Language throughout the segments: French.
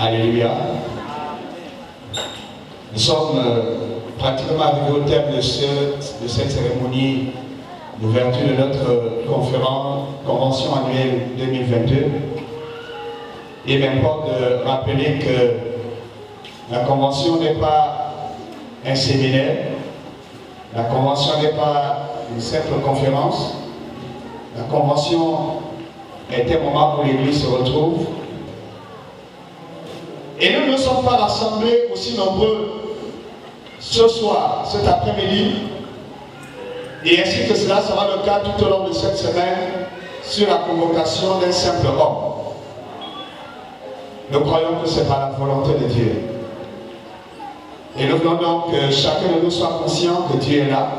Alléluia. Nous sommes pratiquement arrivés au terme de cette cérémonie d'ouverture de notre convention annuelle 2022. Il m'importe de rappeler que la convention n'est pas un séminaire, la convention n'est pas une simple conférence, la convention est un moment où l'Église se retrouve. Et nous ne sommes pas rassemblés aussi nombreux ce soir, cet après-midi, et ainsi que cela sera le cas tout au long de cette semaine sur la convocation d'un simple homme. Nous croyons que c'est par la volonté de Dieu. Et nous voulons donc que chacun de nous soit conscient que Dieu est là.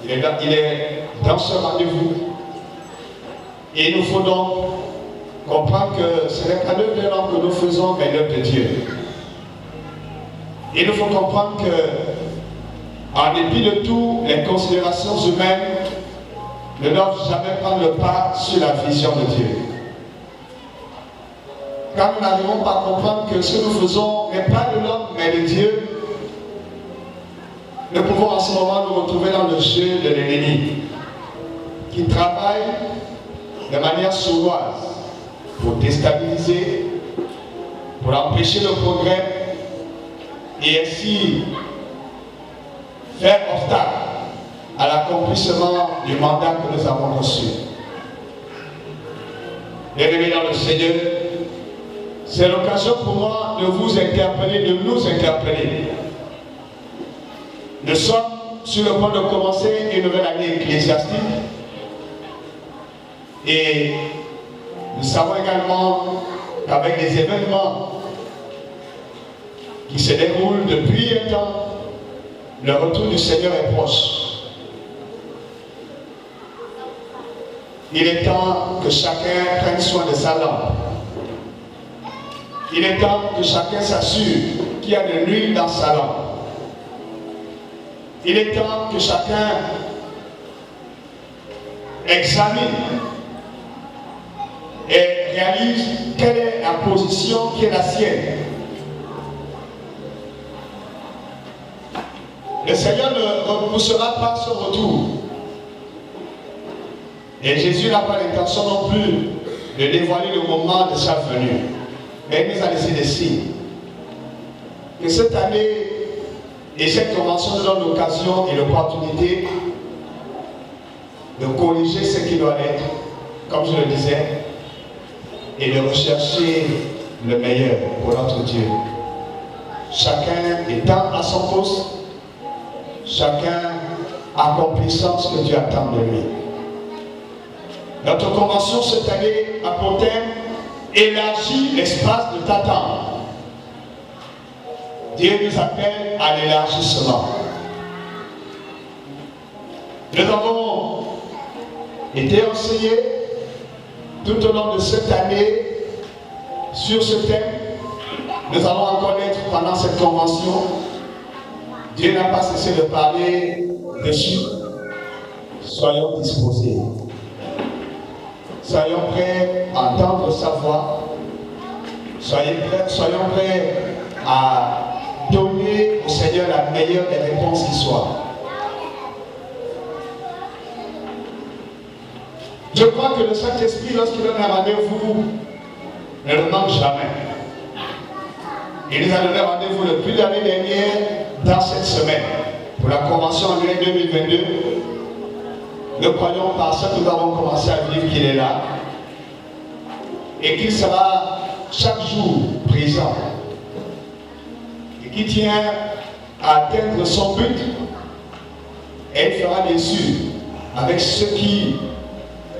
Il est dans ce rendez-vous. Et il nous faut donc comprendre que ce n'est pas l'œuvre de l'homme que nous faisons, mais l'œuvre de Dieu. Il nous faut comprendre que, en dépit de tout, les considérations humaines ne doivent jamais prendre le pas sur la vision de Dieu. Quand nous n'arrivons pas à comprendre que ce que nous faisons n'est pas de l'homme, mais de Dieu, nous pouvons en ce moment nous retrouver dans le jeu de l'ennemi, qui travaille de manière sournoise pour déstabiliser, pour empêcher le progrès et ainsi faire obstacle à l'accomplissement du mandat que nous avons reçu. Bien-aimés dans le Seigneur, c'est l'occasion pour moi de vous interpeller, de nous interpeller. Nous sommes sur le point de commencer une nouvelle année ecclésiastique et nous savons également qu'avec des événements qui se déroulent depuis un temps, le retour du Seigneur est proche. Il est temps que chacun prenne soin de sa lampe. Il est temps que chacun s'assure qu'il y a de l'huile dans sa lampe. Il est temps que chacun examine et réalise quelle est la position qui est la sienne. Le Seigneur ne repoussera pas son retour. Et Jésus n'a pas l'intention non plus de dévoiler le moment de sa venue. Mais il nous a laissé des signes. Que cette année et cette convention nous donne l'occasion et l'opportunité de corriger ce qui doit être, comme je le disais, et de rechercher le meilleur pour notre Dieu. Chacun étant à son poste, chacun accomplissant ce que Dieu attend de lui. Notre convention cette année a pour thème élargir l'espace de t'attendre. Dieu nous appelle à l'élargissement. Nous avons été enseignés tout au long de cette année sur ce thème. Nous allons en connaître pendant cette convention. Dieu n'a pas cessé de parler dessus. Soyons disposés. Soyons prêts à entendre sa voix. Soyons prêts à donner au Seigneur la meilleure des réponses qui soit. Je crois que le Saint-Esprit, lorsqu'il donne un rendez-vous, ne le manque jamais. Il nous a donné rendez-vous depuis l'année dernière dans cette semaine pour la convention annuelle 2022. Nous croyons par ça que nous avons commencé à vivre qu'il est là et qu'il sera chaque jour présent et qui tient à atteindre son but et il fera bien sûr avec ceux qui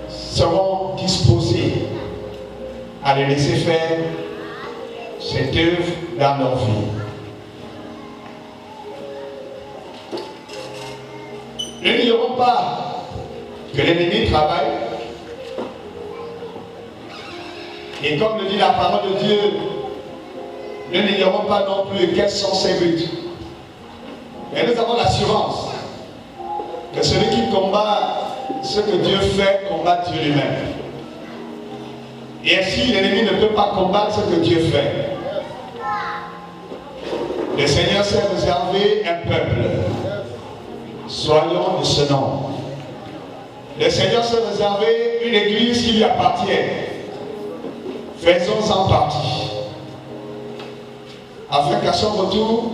seront disposés à le laisser faire cette œuvre dans leur vie. Nous n'ignorons pas que l'ennemi travaille. Et comme le dit la parole de Dieu, nous n'ignorons pas non plus quels sont ses buts. Mais nous avons l'assurance que celui qui combat ce que Dieu fait, combat Dieu lui-même. Et ainsi, l'ennemi ne peut pas combattre ce que Dieu fait. Le Seigneur s'est réservé un peuple. Soyons de ce nom. Le Seigneur s'est réservé une église qui lui appartient. Faisons-en partie. Afin qu'à son retour,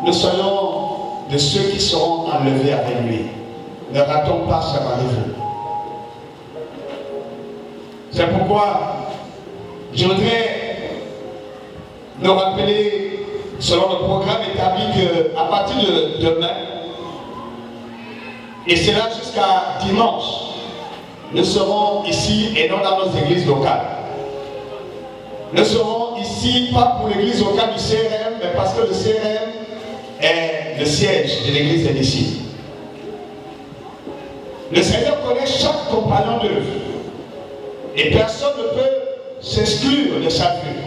nous soyons de ceux qui seront enlevés avec lui. Ne ratons pas ce rendez-vous. C'est pourquoi je voudrais nous rappeler, selon le programme établi, qu'à partir de demain, et c'est là jusqu'à dimanche, nous serons ici et non dans nos églises locales. Nous serons ici pas pour l'église locale du CRM, mais parce que le CRM est le siège de l'église de ici. Le Seigneur connaît chaque compagnon d'œuvre. Et personne ne peut s'exclure de sa vue.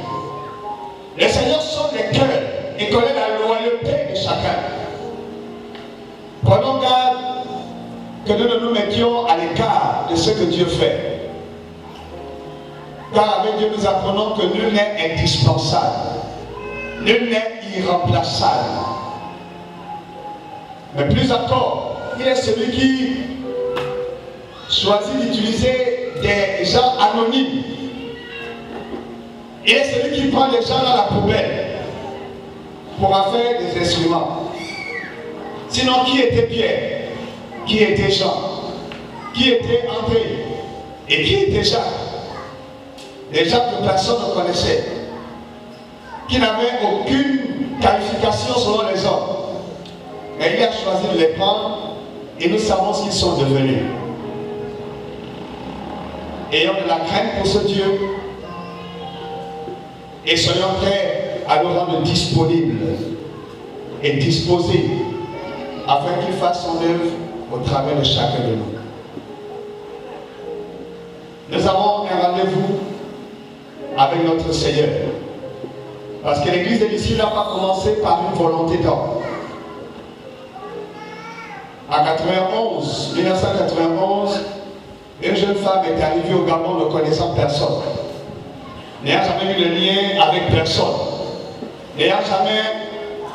Le Seigneur sonde les cœurs et connaît la loyauté de chacun. Prenons garde que nous ne nous mettions à l'écart de ce que Dieu fait. Car avec Dieu, nous apprenons que nul n'est indispensable. Nul n'est irremplaçable. Mais plus encore, il est celui qui choisit d'utiliser des gens anonymes. Il est celui qui prend les gens dans la poubelle pour en faire des instruments. Sinon, qui était Pierre? Qui était Jean? Qui était André? Et qui était Jacques? Des gens que personne ne connaissait, qui n'avaient aucune qualification selon les hommes. Mais il a choisi de les prendre et nous savons ce qu'ils sont devenus. Ayons de la crainte pour ce Dieu et soyons prêts à nous rendre disponibles et disposés afin qu'il fasse son œuvre au travers de chacun de nous. Nous avons un rendez-vous avec notre Seigneur parce que l'église de Lucie n'a pas commencé par une volonté d'homme. En 1991, une jeune femme est arrivée au Gabon ne connaissant personne, n'ayant jamais eu de lien avec personne, n'ayant jamais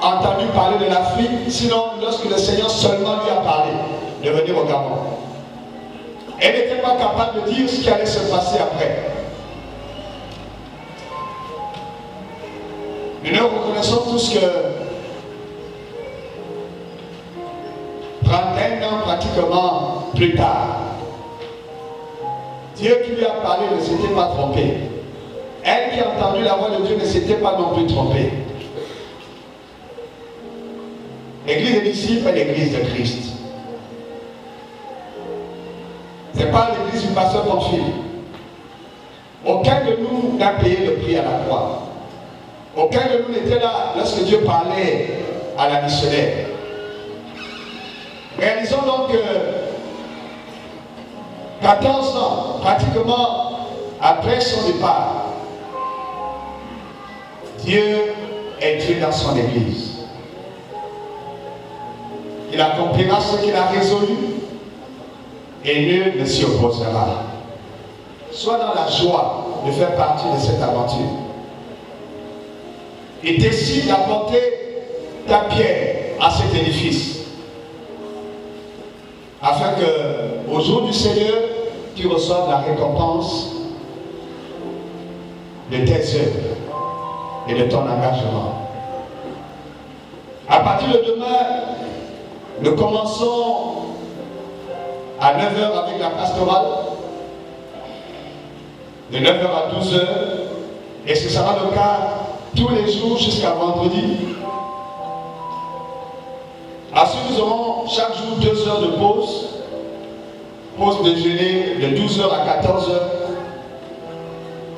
entendu parler de l'Afrique, sinon lorsque le Seigneur seulement lui a parlé de venir au Gabon. Elle n'était pas capable de dire ce qui allait se passer après. Nous reconnaissons tous que 31 ans pratiquement plus tard, Dieu qui lui a parlé ne s'était pas trompé. Elle qui a entendu la voix de Dieu ne s'était pas non plus trompée. L'église de disciples est l'église de Christ. Ce n'est pas l'église du pasteur Bonfil. Aucun de nous n'a payé le prix à la croix. Aucun de nous n'était là lorsque Dieu parlait à la missionnaire. Réalisons donc que 14 ans, pratiquement après son départ, Dieu est Dieu dans son église. Il accomplira ce qu'il a résolu et nul ne s'y opposera. Sois dans la joie de faire partie de cette aventure. Et décide d'apporter ta pierre à cet édifice. Afin que, au jour du Seigneur, tu reçoives la récompense de tes œuvres et de ton engagement. À partir de demain, nous commençons à 9h avec la pastorale, de 9h à 12h, et ce sera le cas tous les jours jusqu'à vendredi. Ensuite, nous aurons chaque jour 2 heures de pause déjeuner de 12h à 14h.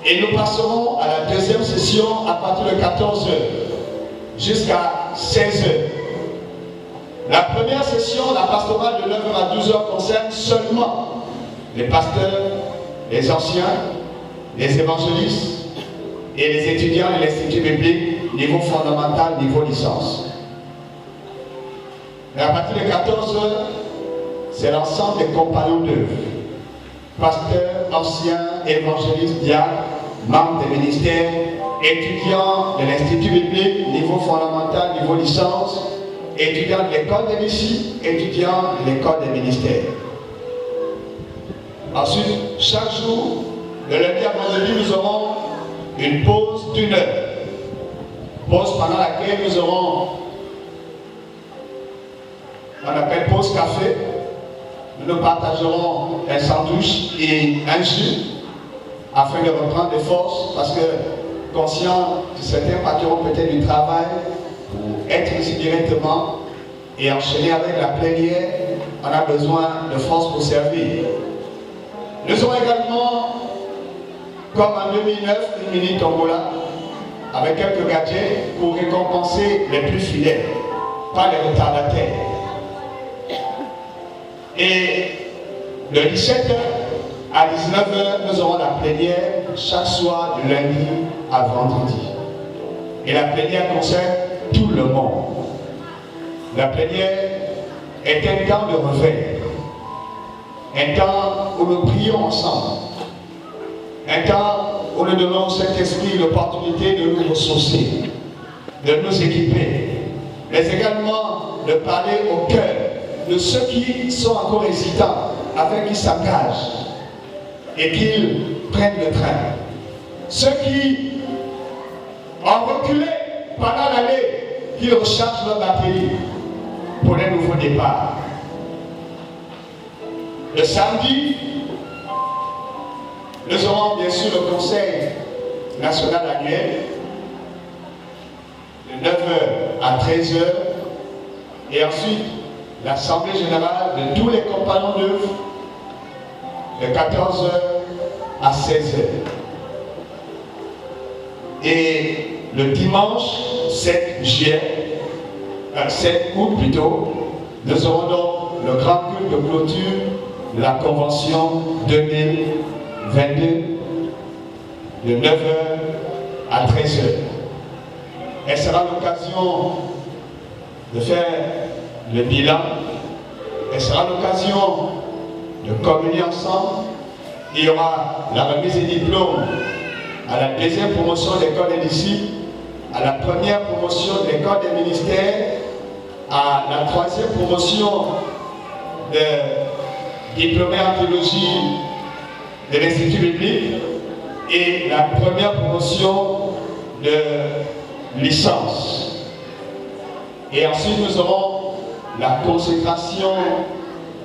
Et nous passerons à la deuxième session à partir de 14h jusqu'à 16h. La première session, la pastorale de 9h à 12h, concerne seulement les pasteurs, les anciens, les évangélistes et les étudiants de l'Institut biblique, niveau fondamental, niveau licence. Et à partir de 14h, c'est l'ensemble des compagnons d'œuvre, pasteurs, anciens évangélistes, diacres, membres des ministères, étudiants de l'Institut biblique, niveau fondamental, niveau licence, étudiants de l'école des messies, étudiants de l'école des ministères. Ensuite, chaque jour, de lundi à vendredi, nous aurons une pause d'1 heure. Pause pendant laquelle nous aurons, on appelle pause café. Nous partagerons un sandwich et un jus afin de reprendre des forces, parce que conscient que certains partiront peut-être du travail pour être ici directement et enchaîner avec la plénière, on a besoin de force pour servir. Nous aurons également, comme en 2009, une mini tombola avec quelques gadgets pour récompenser les plus fidèles, pas les retardataires. Et de 17h à 19h, nous aurons la plénière chaque soir du lundi à vendredi. Et la plénière concerne tout le monde. La plénière est un temps de réveil, un temps où nous prions ensemble, un temps où nous donnons au Saint-Esprit l'opportunité de nous ressourcer, de nous équiper, mais également de parler au cœur de ceux qui sont encore hésitants, afin qu'ils s'engagent et qu'ils prennent le train. Ceux qui ont reculé pendant l'année, qu'ils rechargent leur batterie pour un nouveau départ. Le samedi, nous aurons bien sûr le Conseil national annuel de 9h à 13h et ensuite l'Assemblée générale de tous les compagnons d'œuvre de 14h à 16h. Et le dimanche 7 août plutôt, nous aurons donc le grand culte de clôture de la Convention 2022 de 9h à 13h. Elle sera l'occasion de faire le bilan. Elle sera l'occasion de communier ensemble. Il y aura la remise des diplômes à la deuxième promotion de l'école des disciples, à la première promotion de l'école des ministères, à la troisième promotion de diplômé en théologie de l'Institut biblique et la première promotion de licence. Et ensuite nous aurons la consécration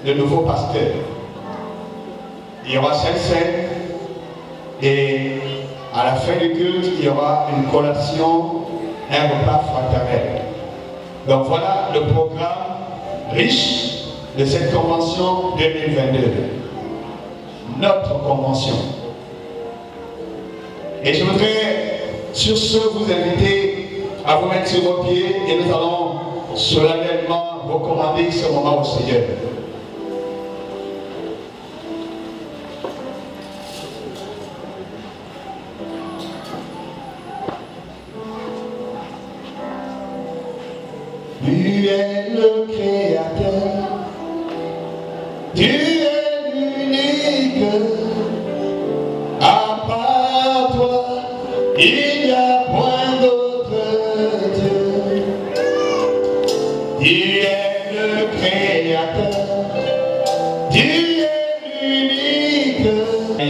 de nouveaux pasteurs. Il y aura Saint-Saint et à la fin du culte, il y aura une collation, un repas fraternel. Donc voilà le programme riche de cette convention 2022. Notre convention. Et je voudrais sur ce vous inviter à vous mettre sur vos pieds et nous allons solennellement recommander ce moment au Seigneur. Tu es le Créateur, tu es l'unique, à part toi, il n'y a point d'autre Dieu. Tu es le Créateur, tu es l'unique.